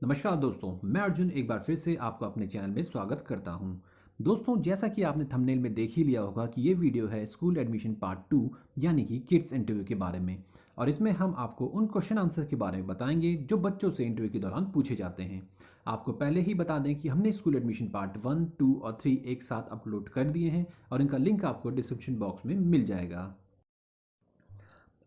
नमस्कार दोस्तों, मैं अर्जुन एक बार फिर से आपको अपने चैनल में स्वागत करता हूं। दोस्तों, जैसा कि आपने थंबनेल में देख ही लिया होगा कि ये वीडियो है स्कूल एडमिशन पार्ट 2 यानी कि किड्स इंटरव्यू के बारे में। और इसमें हम आपको उन क्वेश्चन आंसर के बारे में बताएंगे जो बच्चों से इंटरव्यू के दौरान पूछे जाते हैं। आपको पहले ही बता दें कि हमने स्कूल एडमिशन पार्ट 1, 2 और 3 एक साथ अपलोड कर दिए हैं और इनका लिंक आपको डिस्क्रिप्शन बॉक्स में मिल जाएगा।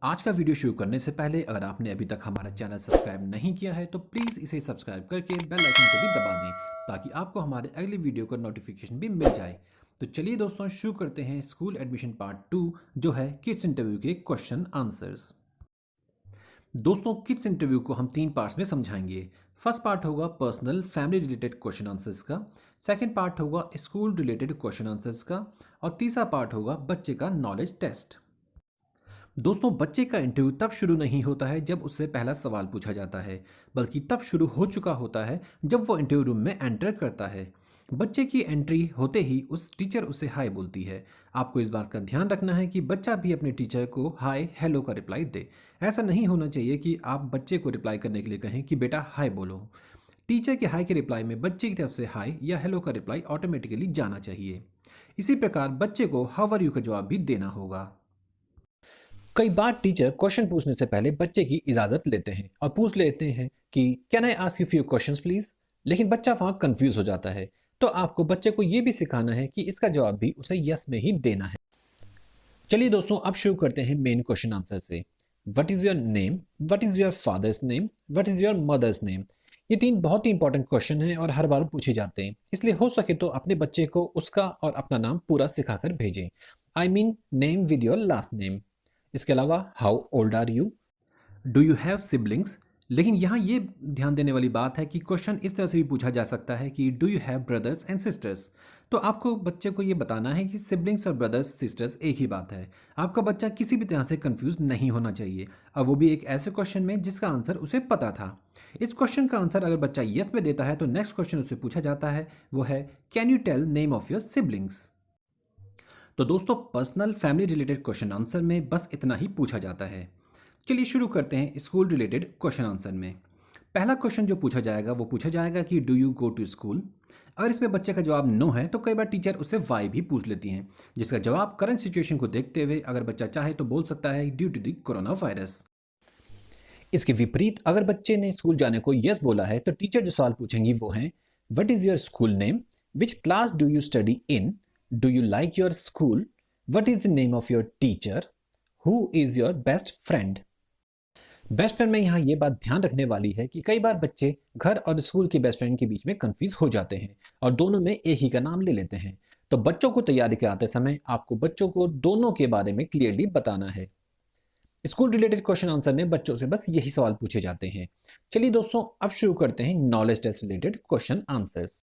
आज का वीडियो शुरू करने से पहले अगर आपने अभी तक हमारा चैनल सब्सक्राइब नहीं किया है तो प्लीज़ इसे सब्सक्राइब करके बेल आइकन को भी दबा दें ताकि आपको हमारे अगले वीडियो का नोटिफिकेशन भी मिल जाए। तो चलिए दोस्तों, शुरू करते हैं स्कूल एडमिशन पार्ट 2 जो है किड्स इंटरव्यू के क्वेश्चन आंसर्स। दोस्तों, किड्स इंटरव्यू को हम 3 पार्ट्स में समझाएंगे। फर्स्ट पार्ट होगा personal family related question answers का, सेकेंड पार्ट होगा स्कूल रिलेटेड क्वेश्चन आंसर्स का और तीसरा पार्ट होगा बच्चे का नॉलेज टेस्ट। दोस्तों, बच्चे का इंटरव्यू तब शुरू नहीं होता है जब उससे पहला सवाल पूछा जाता है, बल्कि तब शुरू हो चुका होता है जब वो इंटरव्यू रूम में एंटर करता है। बच्चे की एंट्री होते ही उस टीचर उसे हाय बोलती है। आपको इस बात का ध्यान रखना है कि बच्चा भी अपने टीचर को हाय हेलो का रिप्लाई दे। ऐसा नहीं होना चाहिए कि आप बच्चे को रिप्लाई करने के लिए कहें कि बेटा हाय बोलो। टीचर के हाय के रिप्लाई में बच्चे की तरफ से हाय या हेलो का रिप्लाई ऑटोमेटिकली जाना चाहिए। इसी प्रकार बच्चे को हाउ आर यू का जवाब भी देना होगा। कई बार टीचर क्वेश्चन पूछने से पहले बच्चे की इजाजत लेते हैं और पूछ लेते हैं कि can I ask you few questions please, लेकिन बच्चा वहां कंफ्यूज हो जाता है। तो आपको बच्चे को यह भी सिखाना है कि इसका जवाब भी उसे यस में ही देना है। चलिए दोस्तों, अब शुरू करते हैं मेन क्वेश्चन आंसर से। What is your name, what is your father's name, what is your mother's name. ये 3 बहुत ही इंपॉर्टेंट क्वेश्चन हैं और हर बार पूछे जाते हैं, इसलिए हो सके तो अपने बच्चे को उसका और अपना नाम पूरा सिखाकर भेजें। I mean name with your last name. इसके अलावा how old are you, do you have siblings. लेकिन यहाँ ये ध्यान देने वाली बात है कि क्वेश्चन इस तरह से भी पूछा जा सकता है कि do you have brothers and sisters. तो आपको बच्चे को ये बताना है कि सिबलिंग्स और ब्रदर्स सिस्टर्स एक ही बात है। आपका बच्चा किसी भी तरह से कंफ्यूज नहीं होना चाहिए, और वो भी एक ऐसे क्वेश्चन में जिसका आंसर उसे पता था। इस क्वेश्चन का आंसर अगर बच्चा यस में देता है तो नेक्स्ट क्वेश्चन उससे पूछा जाता है, वो है can you tell name of your siblings. तो दोस्तों, personal family related question answer में बस इतना ही पूछा जाता है। चलिए शुरू करते हैं स्कूल रिलेटेड क्वेश्चन आंसर में। पहला क्वेश्चन जो पूछा जाएगा वो पूछा जाएगा कि do you go to school. अगर इसमें बच्चे का जवाब नो है तो कई बार टीचर उससे वाई भी पूछ लेती हैं, जिसका जवाब करंट सिचुएशन को देखते हुए अगर बच्चा चाहे तो बोल सकता है due to the corona virus. इसके विपरीत अगर बच्चे ने स्कूल जाने को यस बोला है तो टीचर जो सवाल पूछेंगी वो है what is your school name, which class do you study in, do you like your school, what is the name of your teacher, who is your best friend. Best friend में यहाँ ये बात ध्यान रखने वाली है कि कई बार बच्चे घर और स्कूल के बेस्ट फ्रेंड के बीच में कंफ्यूज हो जाते हैं और दोनों में एक ही का नाम ले लेते हैं। तो बच्चों को तैयारी कराते समय आपको बच्चों को दोनों के बारे में क्लियरली बताना है। स्कूल रिलेटेड क्वेश्चन आंसर में बच्चों से बस यही सवाल पूछे जाते हैं। चलिए दोस्तों, अब शुरू करते हैं knowledge test related question answers.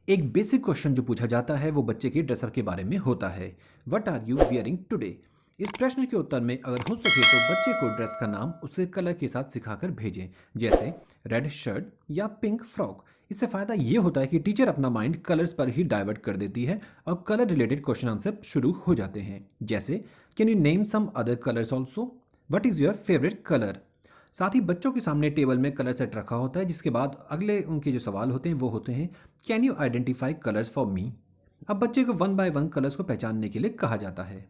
एक बेसिक क्वेश्चन जो पूछा जाता है वो बच्चे के ड्रेसअप के बारे में होता है। What are you wearing today. इस प्रश्न के उत्तर में अगर हो सके तो बच्चे को ड्रेस का नाम उसे कलर के साथ सिखाकर भेजें, जैसे रेड शर्ट या पिंक फ्रॉक। इससे फ़ायदा ये होता है कि टीचर अपना माइंड कलर्स पर ही डाइवर्ट कर देती है और कलर रिलेटेड क्वेश्चन आंसर शुरू हो जाते हैं, जैसे can you name some other colours also, what is your favourite colour. साथ ही बच्चों के सामने टेबल में कलर सेट रखा होता है, जिसके बाद अगले उनके जो सवाल होते हैं वो होते हैं can you identify colours for me. अब बच्चे को 1 बाय 1 कलर्स को पहचानने के लिए कहा जाता है।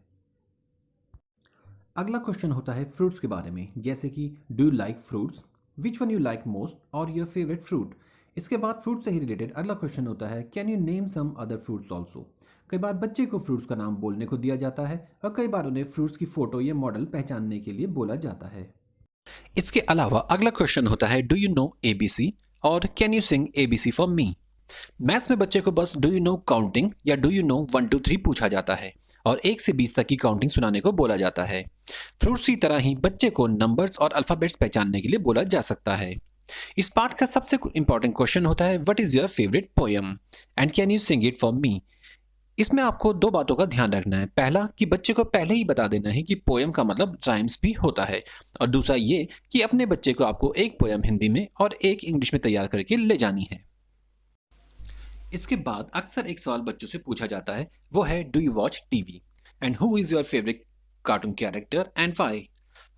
अगला क्वेश्चन होता है फ्रूट्स के बारे में, जैसे कि do you like fruits, which one you like most और योर फेवरेट फ्रूट। इसके बाद फ्रूट से ही रिलेटेड अगला क्वेश्चन होता है can you name some other fruits also. कई बार बच्चे को फ्रूट्स का नाम बोलने को दिया जाता है और कई बार उन्हें फ्रूट्स की फोटो या मॉडल पहचानने के लिए बोला जाता है। इसके अलावा अगला क्वेश्चन होता है डू यू नो एबीसी और can you sing ABC for me. Maths में बच्चे को बस डू यू नो काउंटिंग या डू यू नो 1 2 3 पूछा जाता है और 1 से 20 तक की काउंटिंग सुनाने को बोला जाता है। फ्रूट्स की तरह ही बच्चे को नंबर्स और अल्फाबेट्स पहचानने के लिए बोला जा सकता है। इस पार्ट का सबसे इंपॉर्टेंट क्वेश्चन होता है what is your favourite poem and can you sing it for me. इसमें आपको 2 बातों का ध्यान रखना है। पहला कि बच्चे को पहले ही बता देना है कि पोएम का मतलब राइम्स भी होता है, और दूसरा ये कि अपने बच्चे को आपको एक पोएम हिंदी में और एक इंग्लिश में तैयार करके ले जानी है। इसके बाद अक्सर एक सवाल बच्चों से पूछा जाता है, वो है do you watch TV and who is your favourite cartoon character and why.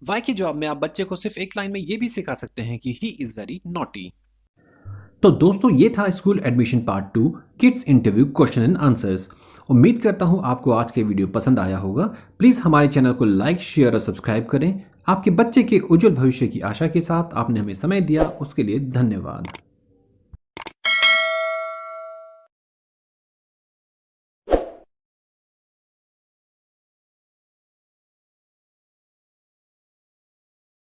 Why के जवाब में आप बच्चे को सिर्फ एक लाइन में ये भी सिखा सकते हैं कि ही इज वेरी नॉटी। तो दोस्तों ये था school admission part 2 kids interview question and answers. उम्मीद करता हूँ आपको आज के वीडियो पसंद आया होगा। प्लीज़ हमारे चैनल को लाइक, शेयर और सब्सक्राइब करें। आपके बच्चे के उज्जवल भविष्य की आशा के साथ आपने हमें समय दिया, उसके लिए धन्यवाद।